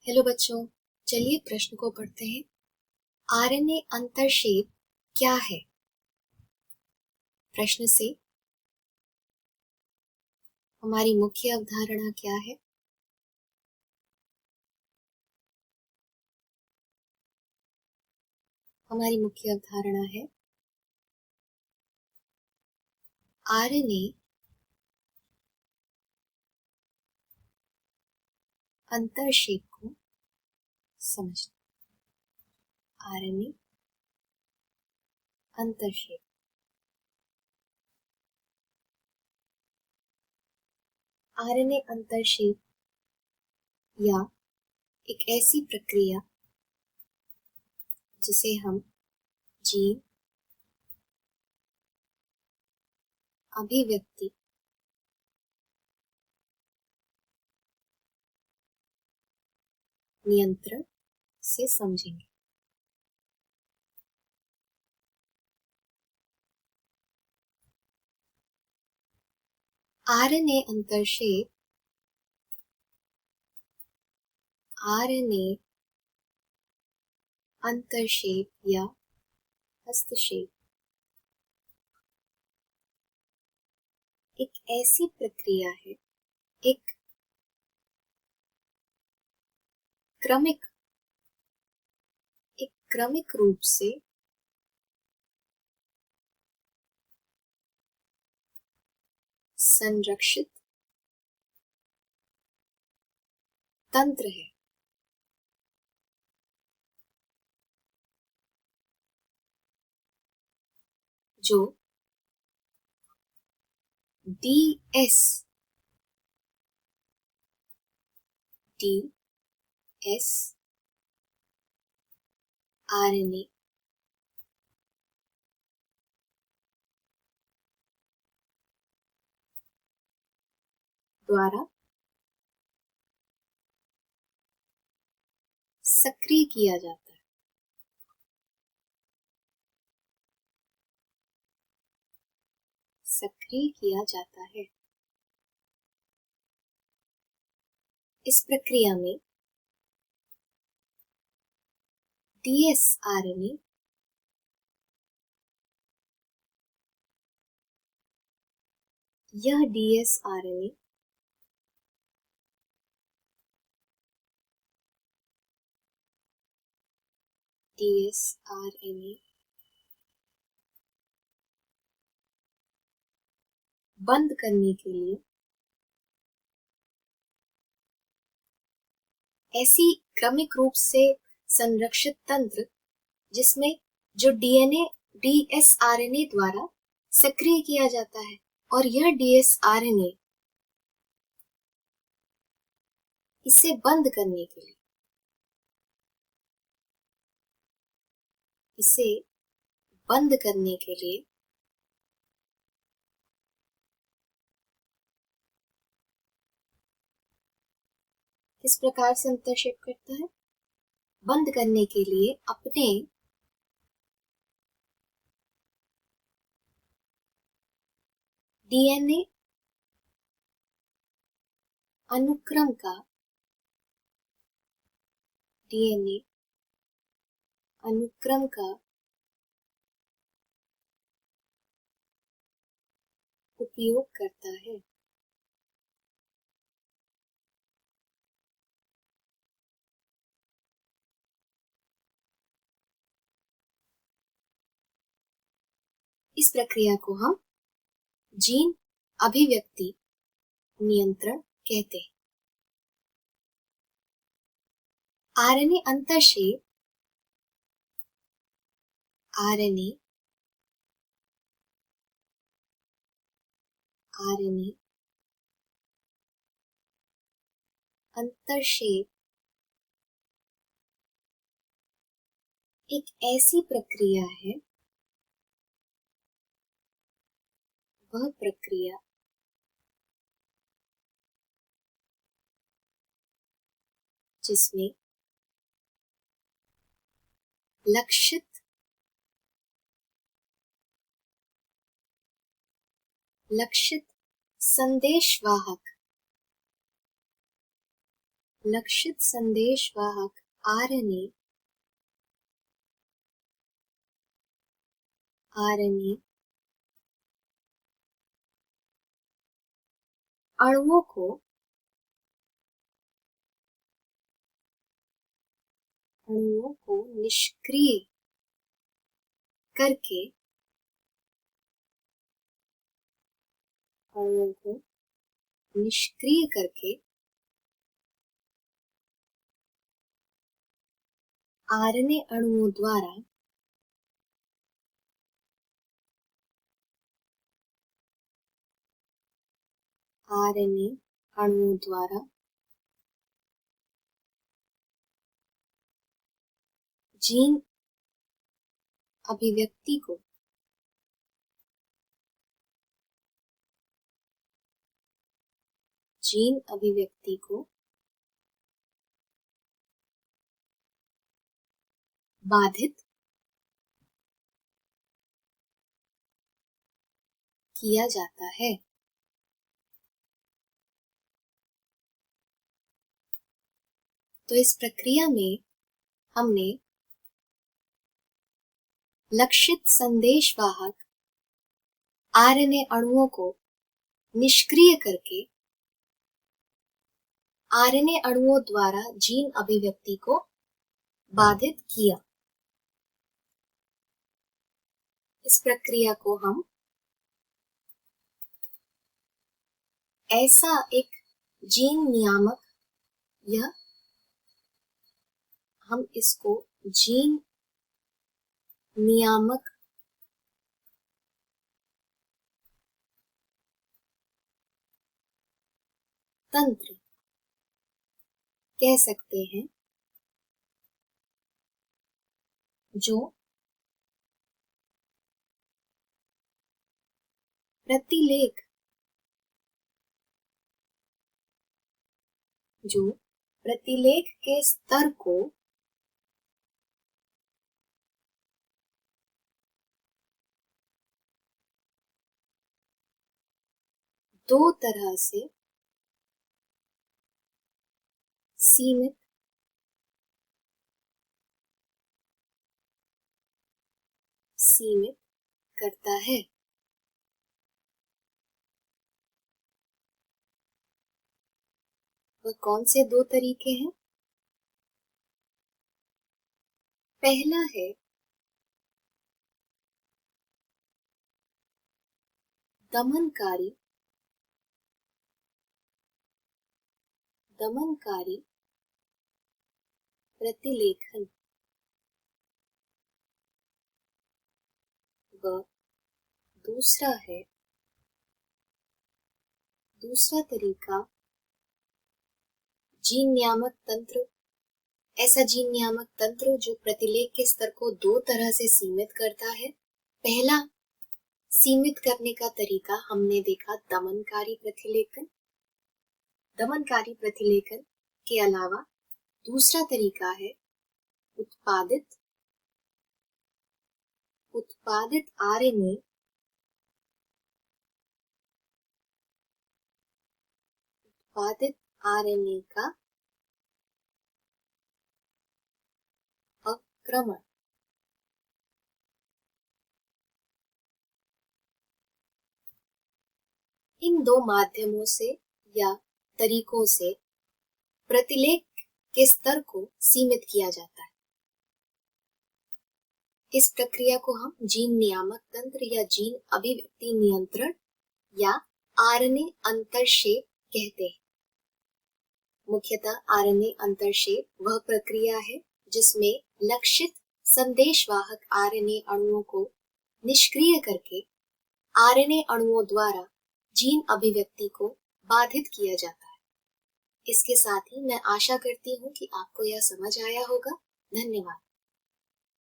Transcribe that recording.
Hello बच्चों, चलिए प्रश्न को पढ़ते हैं। आरएनए अंतरशेप क्या है? प्रश्न से हमारी मुख्य अवधारणा क्या है? हमारी मुख्य अवधारणा है आरएनए अंतरशेप को समझना। आरएनए अंतरशेप आरएनए अंतरशेप या एक ऐसी प्रक्रिया जिसे हम जीन, अभिव्यक्ति, नियंत्रण से समझेंगे। आरएनए अंतरशेप या हस्तक्षेप एक ऐसी प्रक्रिया है, एक क्रमिक रूप से संरक्षित तंत्र है जो डीएस आरएनए द्वारा सक्रिय किया जाता है। इस प्रक्रिया में डीएस आरएनए यह डीएस आरएनए बंद करने के लिए ऐसी क्रमिक रूप से संरक्षित तंत्र जिसमें जो डीएस आरएनए द्वारा सक्रिय किया जाता है, और यह डीएस आरएनए इसे बंद करने के लिए किस प्रकार से हस्तक्षेप करता है? बंद करने के लिए अपने डीएनए अनुक्रम का उपयोग करता है। इस प्रक्रिया को हम जीन अभिव्यक्ति नियंत्रण कहते हैं। आरएनए अंतरशेप एक ऐसी प्रक्रिया है, वह प्रक्रिया जिसमें लक्षित संदेशवाहक लक्षित संदेश वाहक आरएनए अणुओं को निष्क्रिय करके आरएनए अणुओं द्वारा जीन अभिव्यक्ति को बाधित किया जाता है। तो इस प्रक्रिया में हमने लक्षित संदेशवाहक आरएनए अणुओं को निष्क्रिय करके आरएनए अणुओं द्वारा जीन अभिव्यक्ति को बाधित किया। इस प्रक्रिया को हम ऐसा एक जीन नियामक या हम इसको जीन नियामक तंत्र कह सकते हैं, जो प्रतिलेख के स्तर को दो तरह से सीमित करता है। वह कौन से दो तरीके हैं? पहला है दमनकारी प्रतिलेखन व दूसरा तरीका जीन नियामक तंत्र। ऐसा जीन नियामक तंत्र जो प्रतिलेख के स्तर को दो तरह से सीमित करता है। पहला सीमित करने का तरीका हमने देखा दमनकारी प्रतिलेखन के अलावा दूसरा तरीका है उत्पादित आरएनए का अक्रमण। इन दो माध्यमों से या तरीकों से प्रतिलेख के स्तर को सीमित किया जाता है। इस प्रक्रिया को हम जीन नियामक तंत्र या जीन अभिव्यक्ति नियंत्रण या आरएनए अंतर्क्षेप कहते हैं। मुख्यतः आरएनए अंतर्क्षेप वह प्रक्रिया है जिसमें लक्षित संदेशवाहक आरएनए अणुओं को निष्क्रिय करके आरएनए अणुओं द्वारा जीन अभिव्यक्ति को बाधित किया जाता है। इसके साथ ही मैं आशा करती हूँ कि आपको यह समझ आया होगा। धन्यवाद।